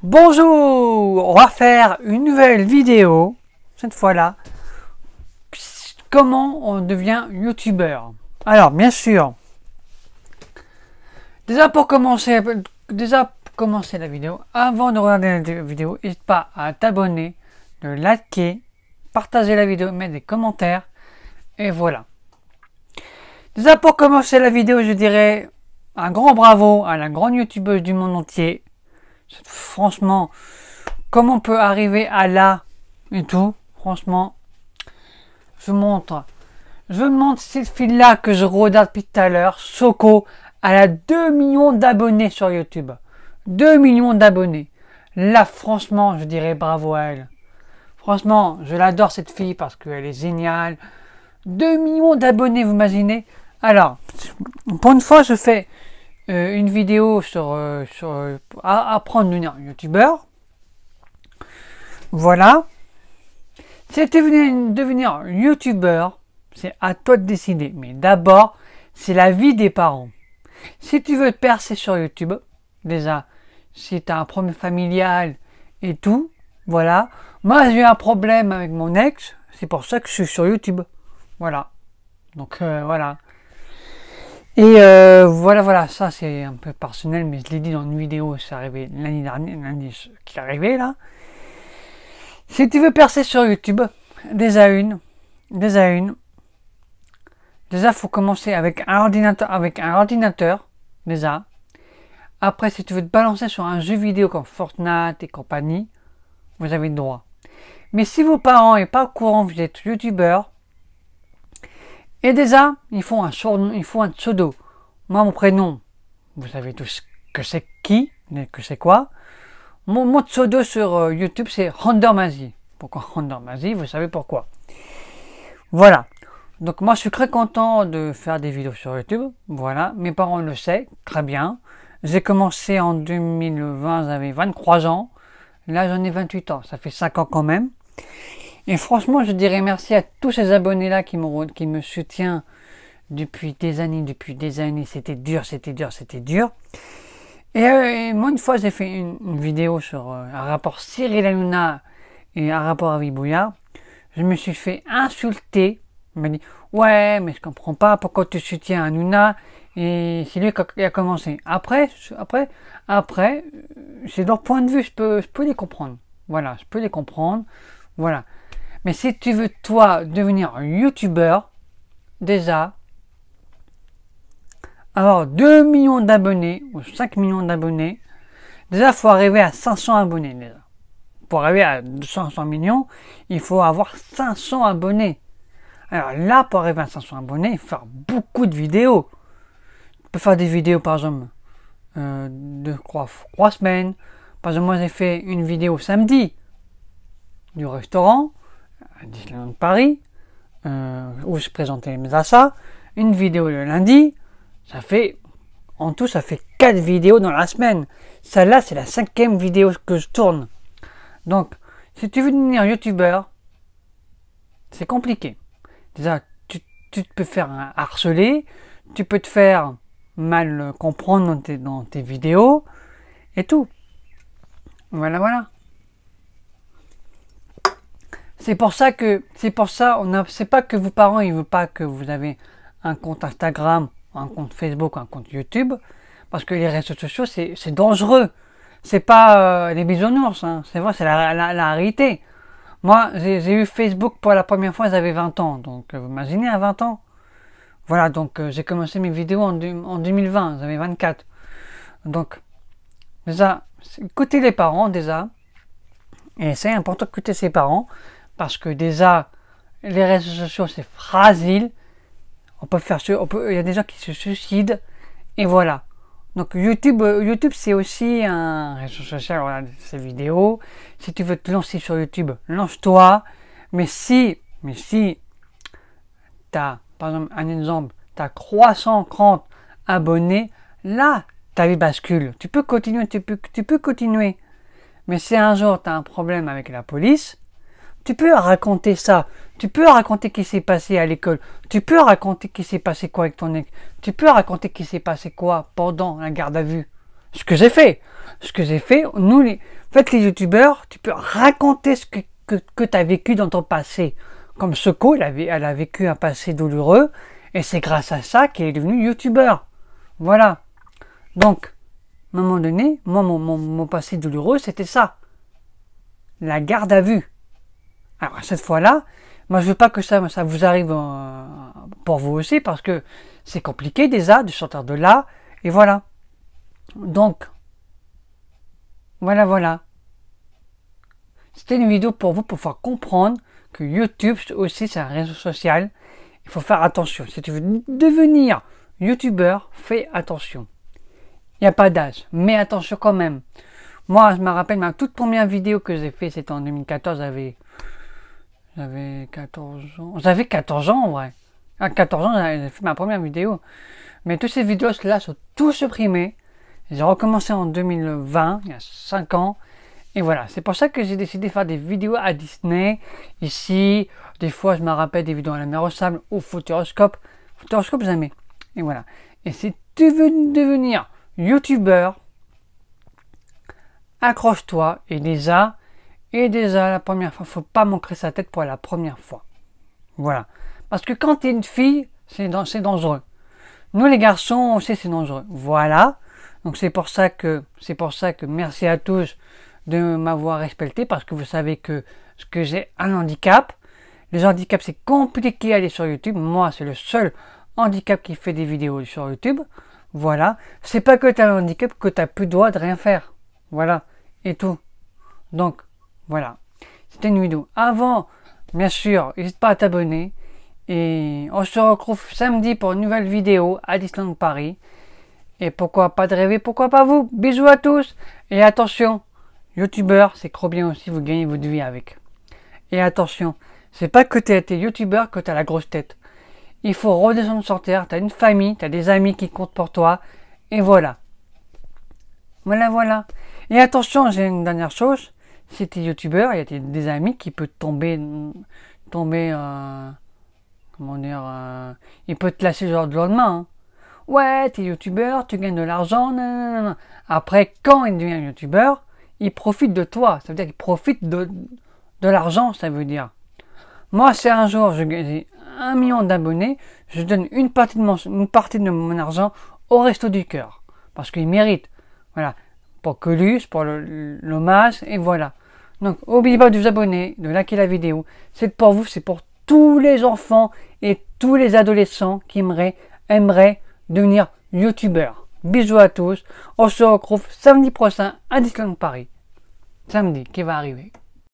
Bonjour, on va faire une nouvelle vidéo, cette fois-là, comment on devient youtubeur. Alors, bien sûr, déjà pour commencer la vidéo, avant de regarder la vidéo, n'hésite pas à t'abonner, de liker, partager la vidéo, mettre des commentaires, et voilà. Déjà pour commencer la vidéo, je dirais un grand bravo à la grande youtubeuse du monde entier. Franchement, comment on peut arriver à là et tout, franchement, je montre cette fille-là que je regarde depuis tout à l'heure, Soko, elle a 2 millions d'abonnés sur YouTube. 2 millions d'abonnés. Là, franchement, je dirais bravo à elle. Franchement, je l'adore cette fille parce qu'elle est géniale. 2 millions d'abonnés, vous imaginez? Alors, pour une fois, je fais une vidéo sur apprendre à devenir youtubeur. Voilà. Si tu veux devenir youtubeur, c'est à toi de décider. Mais d'abord, c'est la vie des parents. Si tu veux te percer sur YouTube, déjà, si tu as un problème familial et tout, voilà. Moi, j'ai eu un problème avec mon ex, c'est pour ça que je suis sur YouTube. Voilà. Donc, voilà. Et voilà, ça c'est un peu personnel, mais je l'ai dit dans une vidéo, c'est arrivé l'année dernière, lundi qui est arrivé là. Si tu veux percer sur YouTube, déjà faut commencer avec un ordinateur, déjà. Après, si tu veux te balancer sur un jeu vidéo comme Fortnite et compagnie, vous avez le droit. Mais si vos parents n'est pas au courant que vous êtes youtubeur, et déjà, il faut un pseudo. Moi, mon prénom, vous savez tous que c'est qui, que c'est quoi. Mon pseudo sur YouTube, c'est Randomazy. Pourquoi Randomazy? Vous savez pourquoi. Voilà. Donc moi, je suis très content de faire des vidéos sur YouTube. Voilà. Mes parents le savent très bien. J'ai commencé en 2020, j'avais 23 ans. Là, j'en ai 28 ans. Ça fait 5 ans quand même. Et franchement, je dirais merci à tous ces abonnés-là qui me soutiennent depuis des années. C'était dur. Et moi, une fois, j'ai fait une vidéo sur un rapport Cyril Hanouna et un rapport Avi Bouya. Je me suis fait insulter. Il m'a dit, ouais, mais je comprends pas pourquoi tu soutiens Hanouna. Et c'est lui qui a commencé. Après, c'est leur point de vue, je peux les comprendre. Voilà, je peux les comprendre. Voilà. Mais si tu veux, toi, devenir un youtubeur, déjà, avoir 2 millions d'abonnés, ou 5 millions d'abonnés, déjà, il faut arriver à 500 abonnés, déjà. Pour arriver à 500 millions, il faut avoir 500 abonnés. Alors là, pour arriver à 500 abonnés, il faut faire beaucoup de vidéos. Tu peux faire des vidéos, par exemple, de 3 semaines. Par exemple, moi, j'ai fait une vidéo samedi du restaurant à Disneyland Paris, où je présentais mes achats, une vidéo le lundi, en tout ça fait 4 vidéos dans la semaine. Celle-là, c'est la 5e vidéo que je tourne. Donc, si tu veux devenir youtubeur, c'est compliqué. Déjà, tu peux faire harceler, tu peux te faire mal comprendre dans tes vidéos, et tout. Voilà. C'est pas que vos parents ils veulent pas que vous avez un compte Instagram, un compte Facebook, un compte YouTube, parce que les réseaux sociaux c'est dangereux. C'est pas les bisounours, hein. C'est vrai, c'est la réalité. Moi, j'ai eu Facebook pour la première fois, j'avais 20 ans, donc vous imaginez à 20 ans. Voilà, donc j'ai commencé mes vidéos en 2020, j'avais 24. Donc déjà, écoutez les parents déjà, et c'est important d'écouter ses parents. Parce que déjà, les réseaux sociaux, c'est fragile. Il y a des gens qui se suicident. Et voilà. Donc YouTube c'est aussi un réseau social. Voilà, ces vidéos. Si tu veux te lancer sur YouTube, lance-toi. Mais si t'as, par exemple, un exemple, t'as 330 abonnés, là, ta vie bascule. Tu peux continuer. Mais si un jour t'as un problème avec la police, tu peux raconter ça, tu peux raconter ce qui s'est passé à l'école, tu peux raconter ce qui s'est passé quoi avec ton ex, tu peux raconter ce qui s'est passé quoi pendant la garde à vue. Ce que j'ai fait. Nous, en fait, les youtubeurs, tu peux raconter ce que tu as vécu dans ton passé. Comme Soko, elle a vécu un passé douloureux, et c'est grâce à ça qu'elle est devenue youtubeur. Voilà. Donc, à un moment donné, moi, mon passé douloureux, c'était ça. La garde à vue. Alors, cette fois-là, moi, je veux pas que ça vous arrive pour vous aussi, parce que c'est compliqué déjà de sortir de là, et voilà. Donc, voilà. C'était une vidéo pour vous, pour faire comprendre que YouTube aussi, c'est un réseau social. Il faut faire attention. Si tu veux devenir youtubeur, fais attention. Il n'y a pas d'âge, mais attention quand même. Moi, je me rappelle ma toute première vidéo que j'ai fait, c'était en 2014, j'avais 14 ans. J'avais 14 ans en vrai. À 14 ans, j'ai fait ma première vidéo. Mais toutes ces vidéos-là sont tous supprimées. J'ai recommencé en 2020, il y a 5 ans. Et voilà, c'est pour ça que j'ai décidé de faire des vidéos à Disney. Ici, des fois, je me rappelle des vidéos à la mer au sable ou Futuroscope. Futuroscope, jamais. Et voilà. Et si tu veux devenir youtubeur, accroche-toi. Et déjà, la première fois, faut pas manquer sa tête pour la première fois. Voilà. Parce que quand tu es une fille, c'est dangereux. Nous, les garçons, on sait c'est dangereux. Voilà. Donc c'est pour ça que merci à tous de m'avoir respecté, parce que vous savez que j'ai un handicap. Les handicaps, c'est compliqué à aller sur YouTube. Moi, c'est le seul handicap qui fait des vidéos sur YouTube. Voilà. C'est pas que tu as un handicap que tu n'as plus le droit de rien faire. Voilà. Et tout. Donc, voilà. C'était une vidéo. Avant, bien sûr, n'hésite pas à t'abonner. Et on se retrouve samedi pour une nouvelle vidéo à Disneyland Paris. Et pourquoi pas de rêver, pourquoi pas vous. Bisous à tous. Et attention, youtubeur, c'est trop bien aussi, vous gagnez votre vie avec. Et attention, c'est pas que tu es youtubeur que tu as la grosse tête. Il faut redescendre sur terre, tu as une famille, tu as des amis qui comptent pour toi. Et voilà. Voilà. Et attention, j'ai une dernière chose. Si tu es youtubeur, il y a des amis qui peuvent tomber comment dire, il peut te lâcher le jour du lendemain. Hein. Ouais, t'es youtubeur, tu gagnes de l'argent, nanana. Après, quand il devient youtubeur, il profite de toi. Ça veut dire qu'il profite de l'argent, ça veut dire. Moi, si un jour j'ai 1 million d'abonnés, je donne une partie de mon argent au Resto du Cœur. Parce qu'il mérite. Voilà. Pour Colus, pour l'hommage, et voilà. Donc, n'oubliez pas de vous abonner, de liker la vidéo. C'est pour vous, c'est pour tous les enfants et tous les adolescents qui aimeraient devenir youtubeur. Bisous à tous. On se retrouve samedi prochain à Disneyland Paris. Samedi qui va arriver.